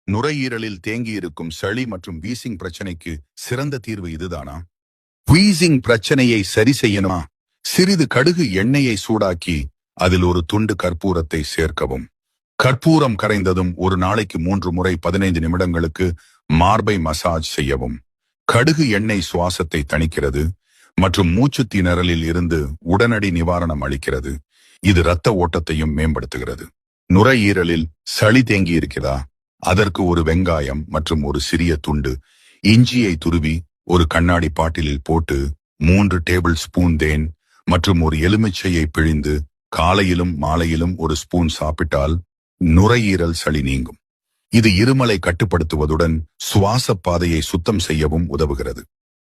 நுரையீரலில் தேங்கியிருக்கும் சளி மற்றும் வீசிங் பிரச்சனைக்கு சிறந்த தீர்வு இதுதானா? வீசிங் பிரச்சனையை சரி செய்யணுமா? சிறிது கடுகு எண்ணெயை சூடாக்கி அதில் ஒரு துண்டு கற்பூரத்தை சேர்க்கவும். கற்பூரம் கரைந்ததும் ஒரு நாளைக்கு 3 முறை 15 நிமிடங்களுக்கு மார்பை மசாஜ் செய்யவும். கடுகு எண்ணெய் சுவாசத்தை தணிக்கிறது மற்றும் மூச்சுத் திணறலில் இருந்து உடனடி நிவாரணம் அளிக்கிறது. இது இரத்த ஓட்டத்தையும் மேம்படுத்துகிறது. நுரையீரலில் சளி தேங்கி இருக்கிறதா? அதற்கு ஒரு வெங்காயம் மற்றும் ஒரு சிறிய துண்டு இஞ்சியை துருவி ஒரு கண்ணாடி பாட்டிலில் போட்டு 3 டேபிள் ஸ்பூன் தேன் மற்றும் ஒரு எலுமிச்சையை பிழிந்து காலையிலும் மாலையிலும் ஒரு ஸ்பூன் சாப்பிட்டால் நுரையீரல் சளி நீங்கும். இது இருமலை கட்டுப்படுத்துவதுடன் சுவாச பாதையை சுத்தம் செய்யவும் உதவுகிறது.